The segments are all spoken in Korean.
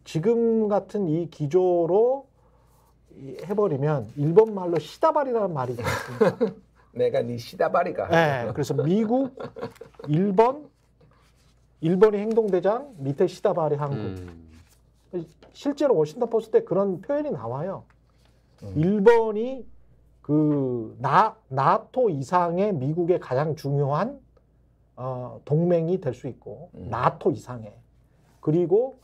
지금 같은 이 기조로 해버리면 일본 말로 시다바리라는 말이 있습니다. 내가 네 시다바리가. 네, 그래서 미국, 일본이 행동대장, 밑에 시다바리 한국. 실제로 워싱턴 포스트에 그런 표현이 나와요. 일본이 그 나토 이상의 미국의 가장 중요한 동맹이 될 수 있고 나토 이상의. 그리고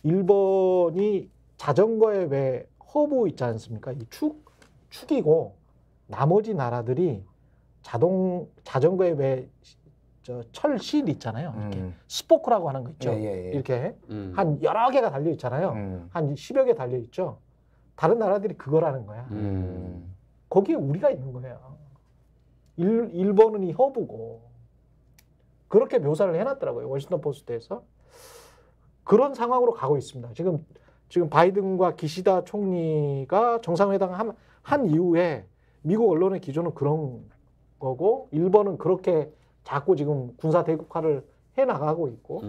일본이 자전거에 왜 허브 있지 않습니까? 이 축이고 나머지 나라들이 자전거에 왜 철실 있잖아요. 이렇게 스포크라고 하는 거 있죠. 이렇게 한 여러 개가 달려 있잖아요. 한 10여 개 달려 있죠. 다른 나라들이 그거라는 거야. 거기에 우리가 있는 거예요. 일본은 이 허브고 그렇게 묘사를 해놨더라고요. 워싱턴 포스트에서. 그런 상황으로 가고 있습니다. 지금 바이든과 기시다 총리가 정상회담 한 이후에 미국 언론의 기조는 그런 거고 일본은 그렇게 자꾸 지금 군사 대국화를 해나가고 있고.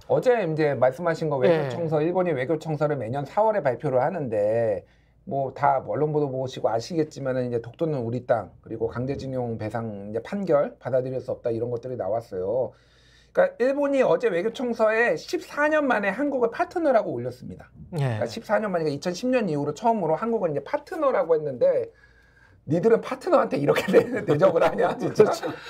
어제 이제 말씀하신 거 외교청서, 일본이 외교청서를 매년 4월에 발표를 하는데 뭐 다 언론 보도 보시고 아시겠지만은 이제 독도는 우리 땅 그리고 강제징용 배상 이제 판결 받아들일 수 없다 이런 것들이 나왔어요. 그러니까 일본이 어제 외교청서에 14년 만에 한국을 파트너라고 올렸습니다. 그러니까 14년 만에 2010년 이후로 처음으로 한국은 이제 파트너라고 했는데 니들은 파트너한테 이렇게 대접을 하냐 진짜.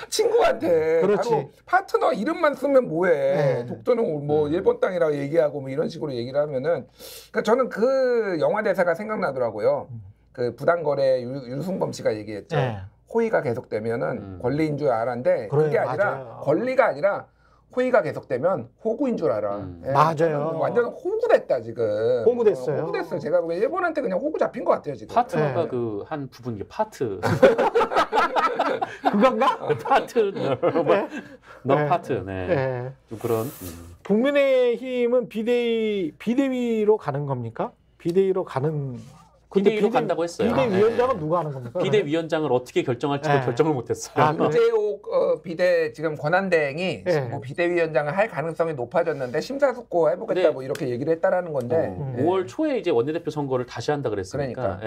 친구한테. 그렇지. 파트너 이름만 쓰면 뭐해. 독도는 뭐 일본 땅이라고 얘기하고 뭐 이런 식으로 얘기를 하면은 그러니까 저는 그 영화 대사가 생각나더라고요. 그 부당거래 유승범 씨가 얘기했죠. 호의가 계속되면은 권리인 줄 알았는데 그게 아니라 맞아요. 권리가 아니라 호의가 계속되면 호구인 줄 알아. 맞아요. 완전 호구됐다 지금. 호구됐어요. 호구됐어요. 제가 보기엔 일본한테 그냥 호구 잡힌 것 같아요 지금. 파트너가 그 한 부분 이게 파트. 그건가? 파트너. 너 파트. 네. 좀 그런. 국민의힘은 비대위로 가는 겁니까? 비대위로 가는. 비대위로 간다고 했어요. 비대위원장은 누가 하는 겁니까? 비대위원장을 어떻게 결정할지 결정을 못했어요. 윤재옥 비대 지금 권한대행이 뭐 비대위원장을 할 가능성이 높아졌는데 심사숙고 해보겠다 뭐 이렇게 얘기를 했다라는 건데 5월 초에 이제 원내대표 선거를 다시 한다 그랬으니까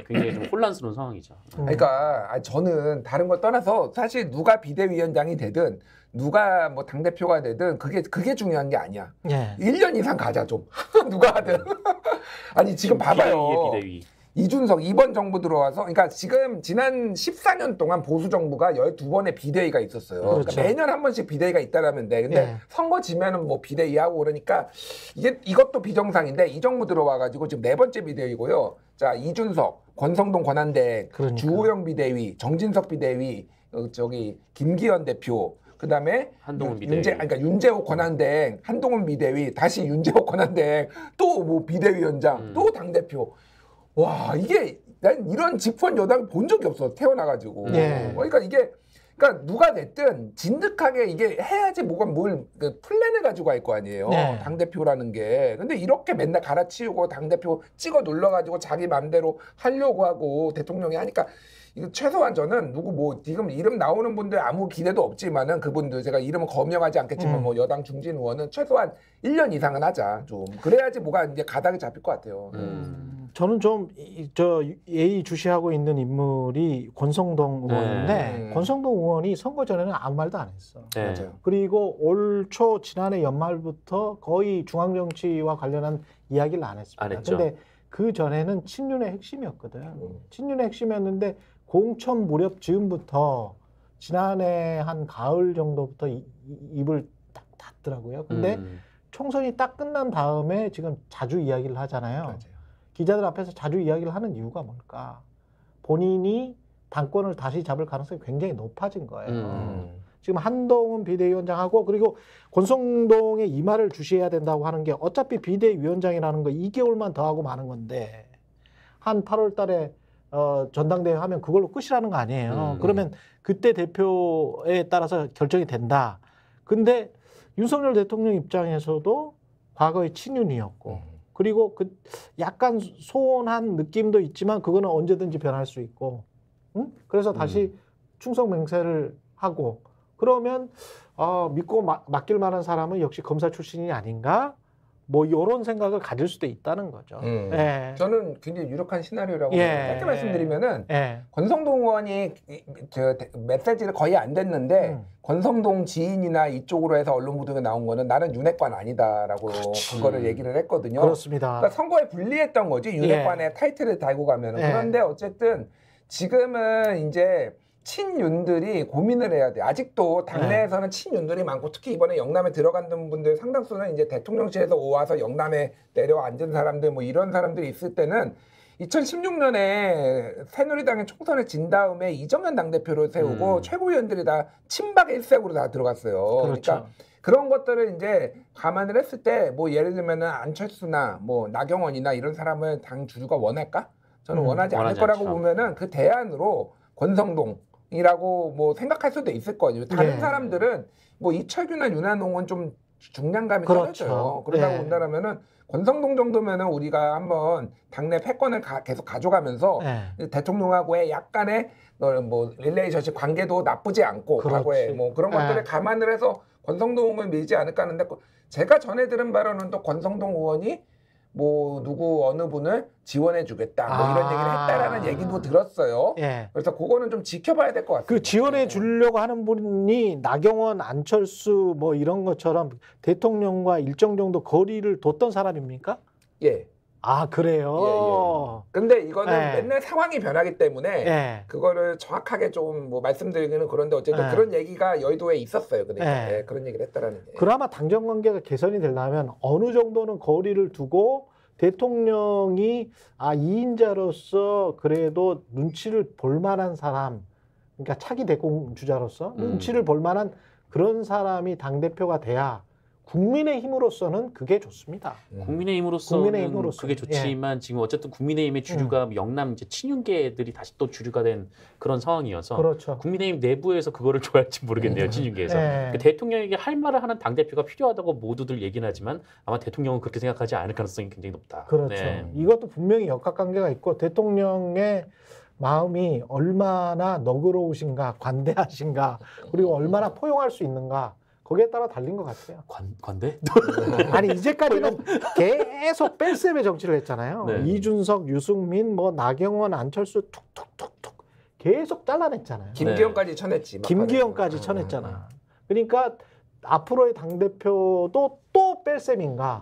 굉장히 좀 혼란스러운 상황이죠. 그러니까 저는 다른 걸 떠나서 사실 누가 비대위원장이 되든 누가 뭐 당대표가 되든 그게 중요한 게 아니야. 1년 이상 가자 좀. 누가 하든. 아니 지금 봐봐요. 비대위. 이준석 이번 정부 들어와서 그러니까 지금 지난 14년 동안 보수 정부가 12번의 비대위가 있었어요. 그렇죠. 그러니까 매년 한 번씩 비대위가 있다라면 돼. 근데 선거 지면은 뭐 비대위하고 그러니까 이것도 비정상인데 이 정부 들어와 가지고 지금 4번째 비대위고요. 자, 이준석, 권성동 권한대행, 주호영 비대위, 정진석 비대위, 저기 김기현 대표 그다음에 한동훈 비대위. 그러니까 윤재옥 권한대행, 한동훈 비대위, 다시 윤재옥 권한대행, 또 뭐 비대위원장, 또 당대표. 와, 이게 난 이런 집권 여당을 본 적이 없어. 태어나가지고. 그러니까 이게 그러니까 누가 됐든 진득하게 이게 해야지 뭘 플랜을 가지고 할 거 아니에요. 당대표라는 게. 근데 이렇게 맨날 갈아치우고 당대표 찍어 눌러가지고 자기 맘대로 하려고 하고 대통령이 하니까 이거 최소한 저는 누구 뭐 지금 이름 나오는 분들 아무 기대도 없지만은 그분들 제가 이름은 거명하지 않겠지만 뭐 여당 중진 의원은 최소한 1년 이상은 하자 좀 그래야지 뭐가 이제 가닥이 잡힐 것 같아요. 저는 좀 예의주시하고 있는 인물이 권성동 의원인데 권성동 의원이 선거 전에는 아무 말도 안 했어. 맞아요. 그리고 올 초 지난해 연말부터 거의 중앙정치와 관련한 이야기를 안 했습니다. 근데 그 전에는 친윤의 핵심이었거든. 친윤의 핵심이었는데 공천 무렵 즈음부터 지난해 한 가을 정도부터 입을 딱 닫더라고요. 근데 총선이 딱 끝난 다음에 지금 자주 이야기를 하잖아요. 맞아요. 기자들 앞에서 자주 이야기를 하는 이유가 뭘까? 본인이 당권을 다시 잡을 가능성이 굉장히 높아진 거예요. 지금 한동훈 비대위원장하고 그리고 권성동의 이 말을 주시해야 된다고 하는 게 어차피 비대위원장이라는 거 2개월만 더 하고 마는 건데 한 8월 달에 전당대회 하면 그걸로 끝이라는 거 아니에요. 그러면 그때 대표에 따라서 결정이 된다. 근데 윤석열 대통령 입장에서도 과거에 친윤이었고 그리고 그 약간 소원한 느낌도 있지만 그거는 언제든지 변할 수 있고 그래서 다시 충성 맹세를 하고 그러면 믿고 맡길 만한 사람은 역시 검사 출신이 아닌가 뭐 이런 생각을 가질 수도 있다는 거죠. 예. 저는 굉장히 유력한 시나리오라고 예. 짧게 말씀드리면은 예. 권성동 의원이 저 메시지를 거의 안 됐는데 권성동 지인이나 이쪽으로 해서 언론 보도에 나온 거는 나는 윤핵관 아니다라고 그거를 얘기를 했거든요. 그렇습니다. 그러니까 선거에 불리했던 거지 윤핵관의 타이틀을 달고 가면은. 그런데 어쨌든 지금은 이제 친윤들이 고민을 해야 돼. 아직도 당내에서는 친윤들이 많고 특히 이번에 영남에 들어간 분들 상당수는 이제 대통령실에서 와서 영남에 내려앉은 사람들 뭐 이런 사람들이 있을 때는 2016년에 새누리당의 총선에 진 다음에 이정현 당대표를 세우고 최고위원들이 다 친박 일색으로 다 들어갔어요. 그렇죠. 그러니까 그런 것들을 이제 감안을 했을 때 뭐 예를 들면은 안철수나 뭐 나경원이나 이런 사람을 당 주류가 원할까? 저는 원하지 않을 거라고 않죠. 보면은 그 대안으로 권성동이라고 뭐 생각할 수도 있을 거예요. 다른 사람들은 뭐 이철규나 윤한홍은 좀 중량감이 떨어져요. 그러다고 본다면은 권성동 정도면은 우리가 한번 당내 패권을 계속 가져가면서 대통령하고의 약간의 뭐 릴레이션십 관계도 나쁘지 않고 과거에 뭐 그런 것들을 감안을 해서 권성동을 밀지 않을까 하는데 제가 전해 들은 바로는 또 권성동 의원이 뭐 누구 어느 분을 지원해주겠다 뭐 이런 얘기를 했다라는 얘기도 들었어요. 그래서 그거는 좀 지켜봐야 될 것 같아요. 그 지원해 주려고 하는 분이 나경원, 안철수 뭐 이런 것처럼 대통령과 일정 정도 거리를 뒀던 사람입니까? 예. 아 그래요. 근데 이거는 맨날 상황이 변하기 때문에 그거를 정확하게 좀 뭐 말씀드리기는 그런데 어쨌든 그런 얘기가 여의도에 있었어요. 그러니까 그런 얘기를 했다라는 게. 그나마 당정 관계가 개선이 되려면 어느 정도는 거리를 두고 대통령이 2인자로서 그래도 눈치를 볼 만한 사람, 그러니까 차기 대권 주자로서 눈치를 볼 만한 그런 사람이 당대표가 돼야 국민의힘으로서는 그게 좋습니다. 국민의힘으로서는 그게 좋지만 지금 어쨌든 국민의힘의 주류가 영남 이제 친윤계들이 다시 또 주류가 된 그런 상황이어서 국민의힘 내부에서 그거를 좋아할지 모르겠네요. 친윤계에서. 그러니까 대통령에게 할 말을 하는 당대표가 필요하다고 모두들 얘기는 하지만 아마 대통령은 그렇게 생각하지 않을 가능성이 굉장히 높다. 그렇죠. 이것도 분명히 역학관계가 있고 대통령의 마음이 얼마나 너그러우신가, 관대하신가, 그리고 얼마나 포용할 수 있는가 거기에 따라 달린 것 같아요. 관대? 아니 이제까지는 계속 뺄셈의 정치를 했잖아요. 이준석, 유승민, 뭐 나경원, 안철수 툭툭툭툭 계속 잘라냈잖아요. 김기현까지 쳐냈지. 김기현까지 쳐냈잖아. 그러니까 앞으로의 당대표도 또 뺄셈인가.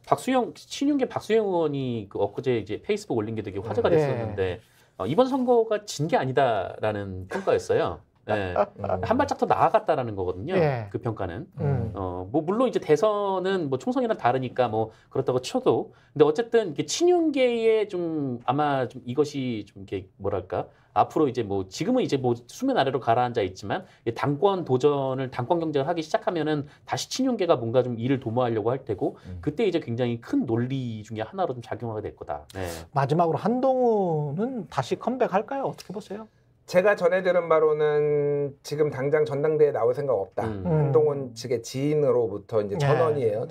박수영 친윤계 박수영 의원이 그 엊그제 이제 페이스북 올린 게 되게 화제가 됐었는데 이번 선거가 진 게 아니다라는 평가였어요. 한 발짝 더 나아갔다라는 거거든요. 그 평가는. 뭐 물론 이제 대선은 뭐 총선이랑 다르니까 뭐 그렇다고 쳐도, 근데 어쨌든 이게 친윤계의 좀 아마 좀 이것이 좀 이게 뭐랄까 앞으로 이제 뭐 지금은 이제 뭐 수면 아래로 가라앉아 있지만 당권 도전을 당권 경쟁을 하기 시작하면은 다시 친윤계가 뭔가 좀 일을 도모하려고 할 테고 그때 이제 굉장히 큰 논리 중에 하나로 좀 작용하게 될 거다. 마지막으로 한동훈은 다시 컴백할까요? 어떻게 보세요? 제가 전해 들은 바로는 지금 당장 전당대회에 나올 생각 없다. 한동훈 측의 지인으로부터 이제 전원이에요.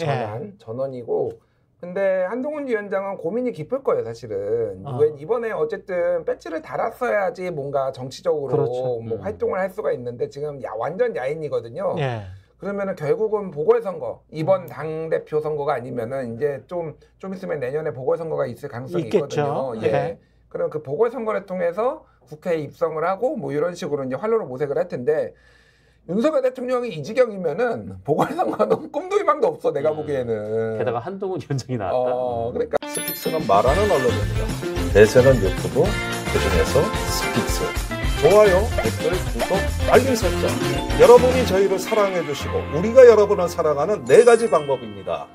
전원이고. 근데 한동훈 위원장은 고민이 깊을 거예요, 사실은. 왜 이번에 어쨌든 배지를 달았어야지 뭔가 정치적으로 뭐 활동을 할 수가 있는데 지금 완전 야인이거든요. 그러면은 결국은 보궐선거, 이번 당대표 선거가 아니면은 이제 좀 있으면 내년에 보궐선거가 있을 가능성이 있거든요. 그럼 그 보궐선거를 통해서 국회에 입성을 하고 뭐 이런 식으로 이제 활로를 모색을 할 텐데 윤석열 대통령이 이 지경이면은 보궐선거는 꿈도 희망도 없어 내가 보기에는. 게다가 한동훈 위원장이 나왔다. 그러니까 스픽스는 말하는 언론입니다. 대세는 유튜브, 그중에서 스픽스. 좋아요, 댓글, 구독, 알림 설정. 여러분이 저희를 사랑해 주시고 우리가 여러분을 사랑하는 4가지 방법입니다.